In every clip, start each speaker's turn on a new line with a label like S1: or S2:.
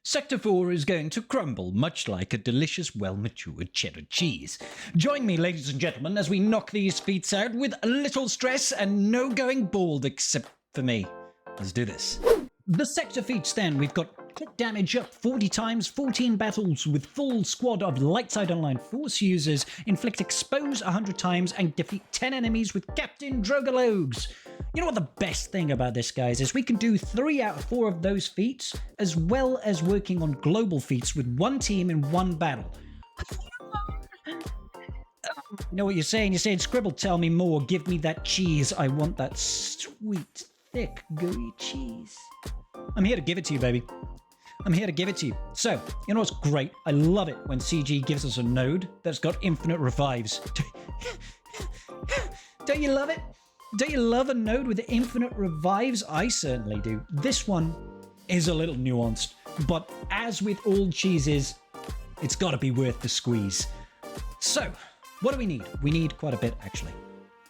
S1: Sector 4 is going to crumble, much like a delicious, well-matured cheddar cheese. Join me, ladies and gentlemen, as we knock these feats out with a little stress and no going bald except for me. Let's do this. The sector feats then, we've got crit damage up 40 times, 14 battles with full squad of light side online force users, inflict expose 100 times, and defeat 10 enemies with Captain Drogalogues. You know what the best thing about this, guys, is we can do 3 out of 4 of those feats, as well as working on global feats with one team in one battle. You know what you're saying? You're saying, Scribble, tell me more. Give me that cheese. I want that sweet, thick, gooey cheese. I'm here to give it to you, baby. I'm here to give it to you. So, you know what's great? I love it when CG gives us a node that's got infinite revives. Don't you love it? Don't you love a node with infinite revives? I certainly do. This one is a little nuanced, but as with all cheeses, it's got to be worth the squeeze. So, what do we need? We need quite a bit, actually.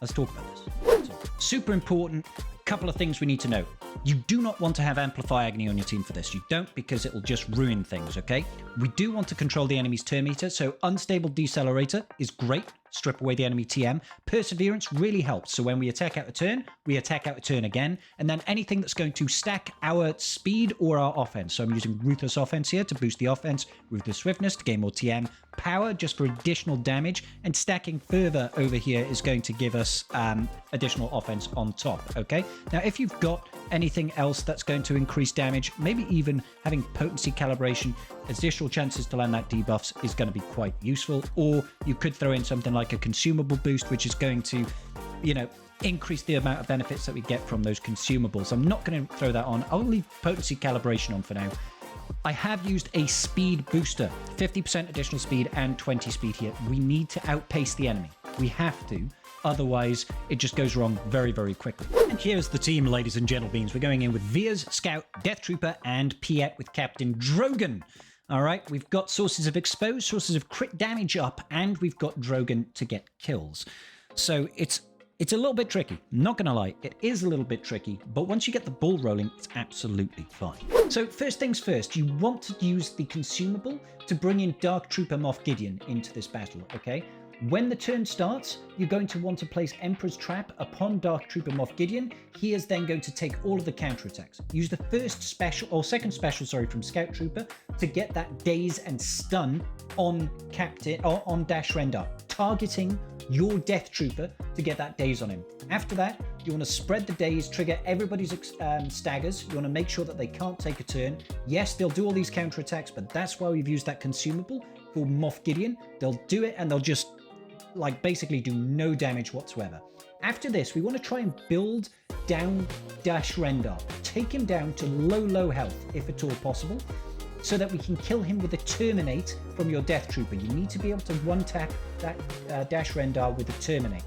S1: Let's talk about this. So, super important. Couple of things we need to know. You do not want to have Amplify Agony on your team for this. You don't, because it will just ruin things, okay? We do want to control the enemy's turn meter, so Unstable Decelerator is great. Strip away the enemy TM. Perseverance really helps, so when we attack out a turn, we attack out a turn again, and then anything that's going to stack our speed or our offense. So I'm using Ruthless Offense here to boost the offense, Ruthless Swiftness to gain more TM, Power just for additional damage, and stacking further over here is going to give us additional offense on top, okay? Now, if you've got anything else that's going to increase damage, maybe even having Potency Calibration, additional chances to land that debuffs is going to be quite useful, or you could throw in something like a consumable boost, which is going to, you know, increase the amount of benefits that we get from those consumables. I'm not going to throw that on. I'll leave Potency Calibration on for now. I have used a speed booster, 50% additional speed and 20 speed here. We need to outpace the enemy. We have to. Otherwise, it just goes wrong very, very quickly. And here's the team, ladies and gentlemen. We're going in with Veers, Scout, Death Trooper, and Piet with Captain Drogon. All right, we've got sources of expose, sources of crit damage up, and we've got Drogon to get kills. So it's a little bit tricky. Not going to lie, it is a little bit tricky, but once you get the ball rolling, it's absolutely fine. So first things first, you want to use the consumable to bring in Dark Trooper Moff Gideon into this battle, okay? When the turn starts, you're going to want to place Emperor's Trap upon Dark Trooper Moff Gideon. He is then going to take all of the counterattacks. Use the first special, or second special, sorry, from Scout Trooper to get that daze and stun on Captain, or on Dash Rendar, targeting your Death Trooper to get that daze on him. After that, you want to spread the daze, trigger everybody's staggers. You want to make sure that they can't take a turn. Yes, they'll do all these counterattacks, but that's why we've used that consumable for Moff Gideon. They'll do it and they'll just like basically do no damage whatsoever. After this, we want to try and build down Dash Rendar. Take him down to low health, if at all possible, so that we can kill him with a Terminate from your Death Trooper. You need to be able to one-tap that Dash Rendar with a Terminate.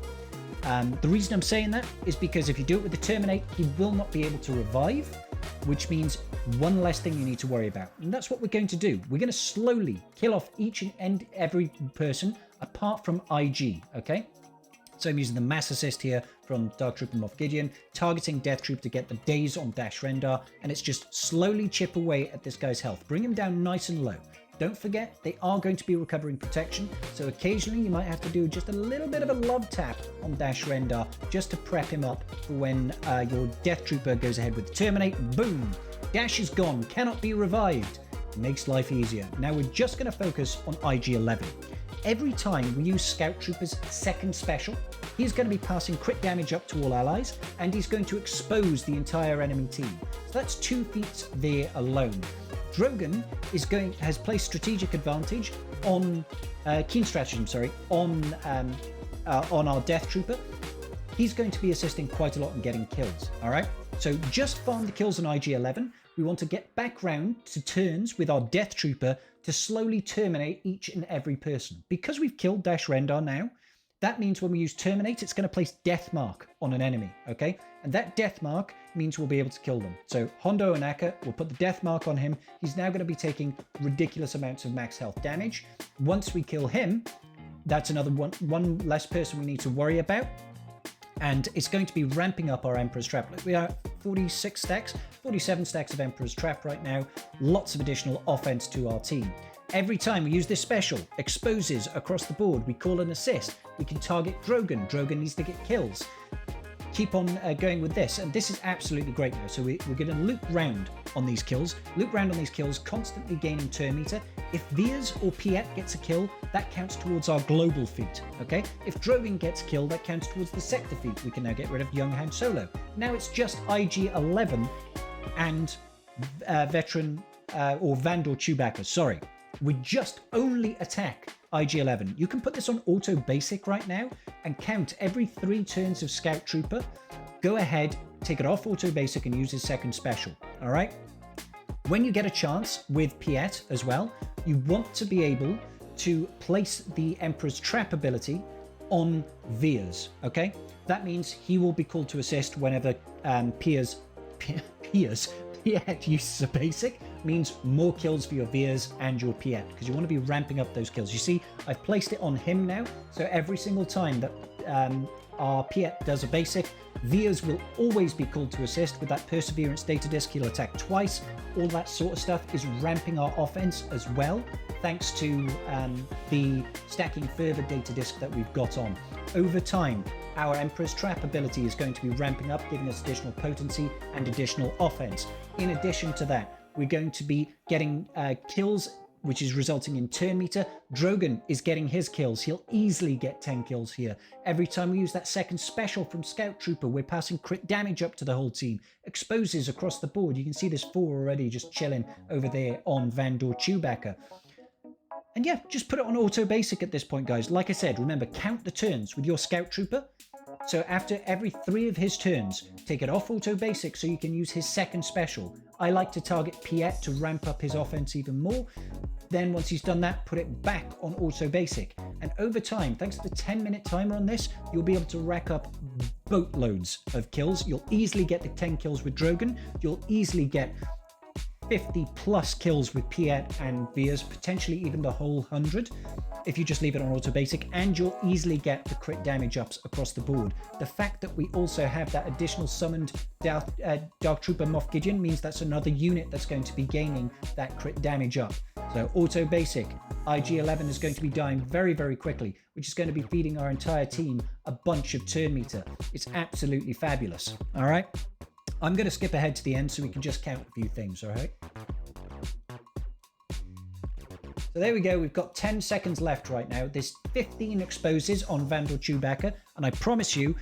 S1: The reason I'm saying that is because if you do it with the Terminate, he will not be able to revive, which means one less thing you need to worry about. And that's what we're going to do. We're going to slowly kill off each and every person apart from IG, okay? So I'm using the Mass Assist here from Dark Trooper Moff Gideon, targeting Death Troop to get the daze on Dash Rendar, and it's just slowly chip away at this guy's health. Bring him down nice and low. Don't forget, they are going to be recovering protection, so occasionally you might have to do just a little bit of a love tap on Dash Rendar just to prep him up for when your Death Trooper goes ahead with the Terminate. Boom! Dash is gone, cannot be revived. Makes life easier. Now we're just going to focus on IG-11. Every time we use Scout Trooper's second special, he's going to be passing crit damage up to all allies, and he's going to expose the entire enemy team. So that's 2 feats there alone. Drogon has placed strategic advantage on keen stratagem, on our Death Trooper. He's going to be assisting quite a lot in getting kills. All right, so just farm the kills on IG-11. We want to get back round to turns with our Death Trooper to slowly terminate each and every person. Because we've killed Dash Rendar now, that means when we use Terminate, it's going to place Death Mark on an enemy, okay? And that Death Mark means we'll be able to kill them. So Hondo Onaka will put the Death Mark on him. He's now going to be taking ridiculous amounts of max health damage. Once we kill him, that's another one less person we need to worry about. And it's going to be ramping up our Emperor's Trap. We are 46 stacks, 47 stacks of Emperor's Trap right now. Lots of additional offense to our team. Every time we use this special, exposes across the board, we call an assist. We can target Drogon. Drogon needs to get kills. Keep on going with this, and this is absolutely great now. So we're going to loop round on these kills, constantly gaining turn meter. If Veers or Piet gets a kill, that counts towards our global feat, okay? If Drogon gets killed, that counts towards the sector feat. We can now get rid of Young Han Solo. Now it's just IG-11 and veteran or Vandor Chewbacca, sorry. We just only attack IG-11. You can put this on auto basic right now and count every 3 turns of Scout Trooper. Go ahead, take it off auto basic and use his second special, all right? When you get a chance with Piet as well, you want to be able to place the Emperor's Trap ability on Veers, okay? That means he will be called to assist whenever Piet uses a basic. Means more kills for your Veers and your Piet, because you want to be ramping up those kills. You see, I've placed it on him now, so every single time that our Piet does a basic, Veers will always be called to assist with that Perseverance data disc. He'll attack twice. All that sort of stuff is ramping our offense as well, thanks to the stacking further data disc that we've got on. Over time, our Emperor's Trap ability is going to be ramping up, giving us additional potency and additional offense. In addition to that, we're going to be getting kills, which is resulting in turn meter. Drogon is getting his kills. He'll easily get 10 kills here. Every time we use that second special from Scout Trooper, we're passing crit damage up to the whole team. Exposes across the board. You can see there's 4 already just chilling over there on Vandor Chewbacca. And yeah, just put it on auto basic at this point, guys. Like I said, remember, count the turns with your Scout Trooper. So after every 3 of his turns, take it off auto basic so you can use his second special. I like to target Piet to ramp up his offense even more. Then once he's done that, put it back on auto basic. And over time, thanks to the 10-minute timer on this, you'll be able to rack up boatloads of kills. You'll easily get the 10 kills with Drogon. You'll easily get 50 plus kills with Piet and Veers, potentially even the whole 100 if you just leave it on auto basic, and you'll easily get the crit damage ups across the board. The fact that we also have that additional summoned Dark Trooper Moff Gideon means that's another unit that's going to be gaining that crit damage up. So auto basic, IG-11 is going to be dying very, very quickly, which is going to be feeding our entire team a bunch of turn meter. It's absolutely fabulous. All right. I'm going to skip ahead to the end so we can just count a few things, all right? So there we go. We've got 10 seconds left right now. There's 15 exposes on Vandor Chewbacca, and I promise you,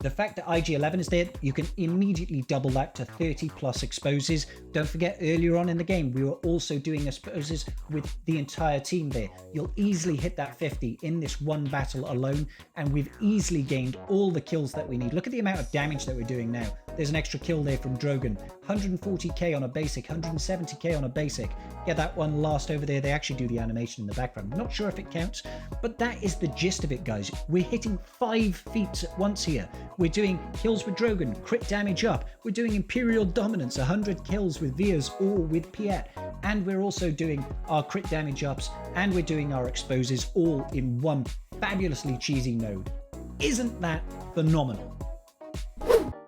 S1: the fact that IG-11 is there, you can immediately double that to 30 plus exposes. Don't forget, earlier on in the game, we were also doing exposes with the entire team there. You'll easily hit that 50 in this one battle alone, and we've easily gained all the kills that we need. Look at the amount of damage that we're doing now. There's an extra kill there from Drogon. 140k on a basic, 170k on a basic. Yeah, that one last over there, they actually do the animation in the background. I'm not sure if it counts, but that is the gist of it, guys. We're hitting 5 feats at once here. We're doing kills with Drogon, crit damage up. We're doing Imperial Dominance, 100 kills with Veers or with Piet. And we're also doing our crit damage ups, and we're doing our exposes all in one fabulously cheesy node. Isn't that phenomenal?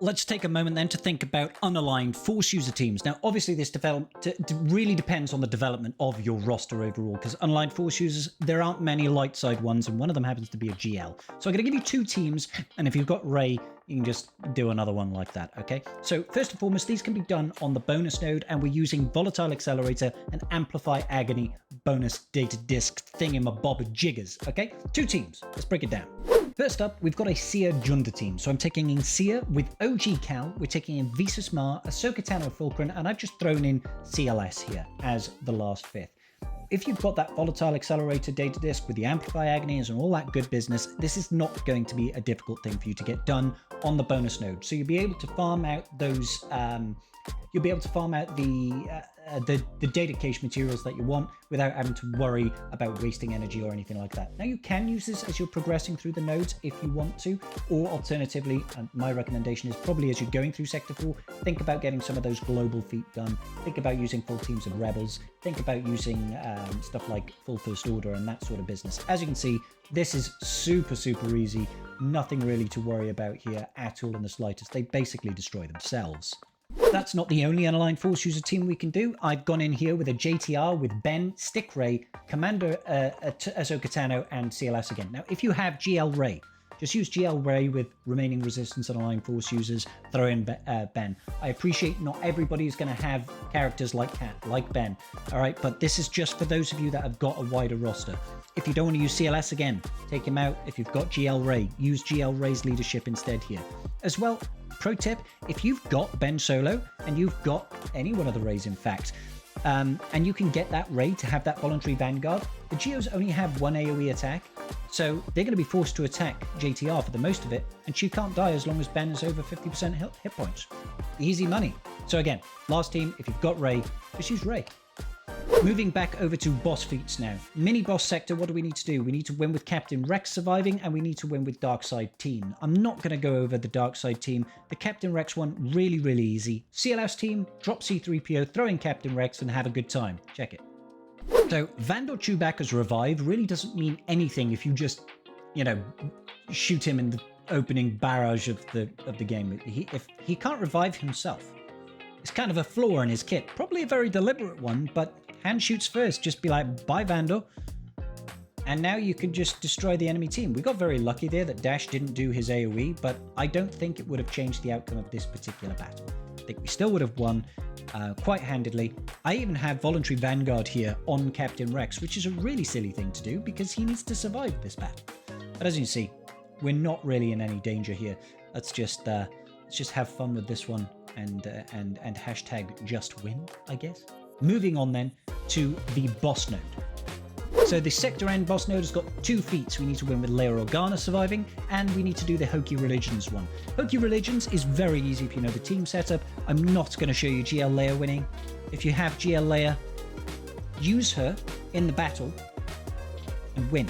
S1: Let's take a moment then to think about unaligned Force user teams. Now, obviously, this really depends on the development of your roster overall, because unaligned Force users, there aren't many light side ones, and one of them happens to be a GL. So I'm going to give you 2 teams, and if you've got Rey, you can just do another one like that, okay? So first and foremost, these can be done on the bonus node, and we're using Volatile Accelerator and Amplify Agony bonus data disc thingamabob jiggers, okay? 2 teams. Let's break it down. First up, we've got a Seer Junda team. So I'm taking in Seer with OG Cal, we're taking in Visas Mar, Ahsoka Tano Fulcrum, and I've just thrown in CLS here as the last 5th. If you've got that Volatile Accelerator data disc with the Amplify Agonies and all that good business, this is not going to be a difficult thing for you to get done on the bonus node. So you'll be able to farm out those, you'll be able to farm out the the data cache materials that you want without having to worry about wasting energy or anything like that. Now you can use this as you're progressing through the nodes if you want to, or alternatively, my recommendation is probably as you're going through Sector 4, think about getting some of those global feat done, think about using full teams of rebels, think about using stuff like full first order and that sort of business. As you can see, this is super easy, nothing really to worry about here at all in the slightest. They basically destroy themselves. That's not the only unaligned Force user team we can do. I've gone in here with a JTR with Ben, Stick Ray, Commander Ahsoka Tano, and CLS again. Now, if you have GL Ray, just use GL Ray with remaining Resistance unaligned Force users, throw in Ben. I appreciate not everybody is going to have characters like Cat, like Ben, all right? But this is just for those of you that have got a wider roster. If you don't want to use CLS again, take him out. If you've got GL Ray, use GL Ray's leadership instead here. As well, pro tip, if you've got Ben Solo, and you've got any one of the Rays in fact, and you can get that Ray to have that voluntary Vanguard, the Geos only have one AoE attack, so they're going to be forced to attack JTR for the most of it, and she can't die as long as Ben is over 50% hit points. Easy money. So again, last team, if you've got Ray, just use Ray. Moving back over to boss feats now. Mini boss sector, what do we need to do? We need to win with Captain Rex surviving, and we need to win with Darkside team. I'm not going to go over the Darkside team. The Captain Rex one, really easy. CLS team, drop C-3PO, throw in Captain Rex, and have a good time. Check it. So, Vandor Chewbacca's revive really doesn't mean anything if you just, you know, shoot him in the opening barrage of the game. If he can't revive himself, it's kind of a flaw in his kit. Probably a very deliberate one, but hand shoots first. Just be like, bye Vandor. And now you can just destroy the enemy team. We got very lucky there that Dash didn't do his AoE, but I don't think it would have changed the outcome of this particular battle. I think we still would have won quite handedly. I even have voluntary Vanguard here on Captain Rex, which is a really silly thing to do because he needs to survive this battle. But as you can see, we're not really in any danger here. Let's just have fun with this one and hashtag just win, I guess. Moving on then to the boss node. So the sector end boss node has got 2 feats. We need to win with Leia Organa surviving, and we need to do the Hokey Religions one. Hokey Religions is very easy if you know the team setup. I'm not going to show you GL Leia winning. If you have GL Leia, use her in the battle and win.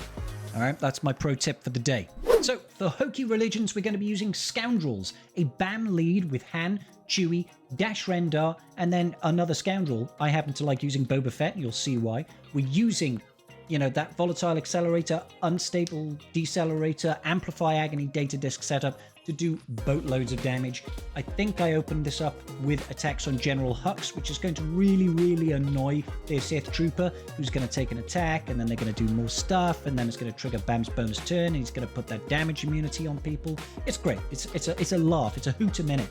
S1: All right, that's my pro tip for the day. So for Hokey Religions, we're going to be using Scoundrels, a BAM lead with Han, Chewie, Dash Rendar, and then another Scoundrel. I happen to like using Boba Fett, and you'll see why. We're using, you know, that volatile accelerator, unstable decelerator, amplify agony data disk setup to do boatloads of damage. I think I opened this up with attacks on General Hux, which is going to really annoy the Sith Trooper, who's going to take an attack, and then they're going to do more stuff, and then it's going to trigger Bam's bonus turn, and he's going to put that damage immunity on people. It's great. It's a laugh. It's a hoot a minute.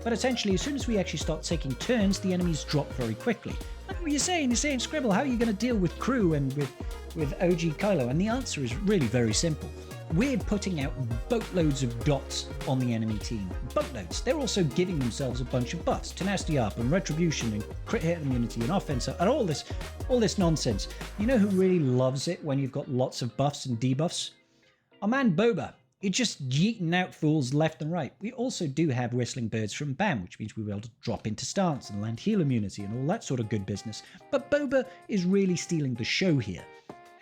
S1: But essentially, as soon as we actually start taking turns, the enemies drop very quickly. Like what you're saying, Scribble, how are you going to deal with crew and with OG Kylo? And the answer is really very simple. We're putting out boatloads of dots on the enemy team. Boatloads. They're also giving themselves a bunch of buffs. Tenacity up and retribution and crit hit immunity and offense and all this nonsense. You know who really loves it when you've got lots of buffs and debuffs? Our man Boba. You're just yeeting out fools left and right. We also do have Whistling Birds from BAM, which means we'll be able to drop into stance and land heal immunity and all that sort of good business. But Boba is really stealing the show here.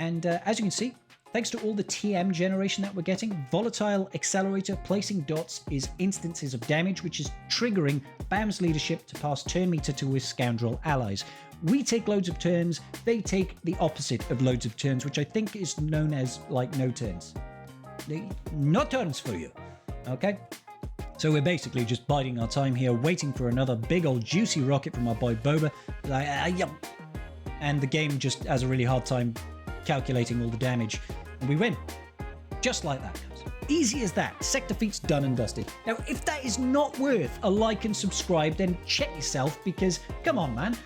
S1: And as you can see, thanks to all the TM generation that we're getting, Volatile Accelerator placing dots is instances of damage, which is triggering BAM's leadership to pass turn meter to his Scoundrel allies. We take loads of turns, they take the opposite of loads of turns, which I think is known as, like, no turns. No turns for you, okay? So we're basically just biding our time here, waiting for another big old juicy rocket from our boy Boba. And the game just has a really hard time calculating all the damage, and we win. Just like that, guys. Easy as that. Sector feats done and dusted. Now, if that is not worth a like and subscribe, then check yourself, because, come on, man.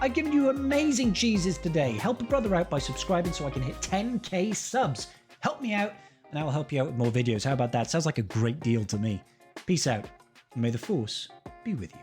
S1: I've given you amazing cheeses today. Help a brother out by subscribing so I can hit 10k subs. Help me out, and I will help you out with more videos. How about that? Sounds like a great deal to me. Peace out, and may the Force be with you.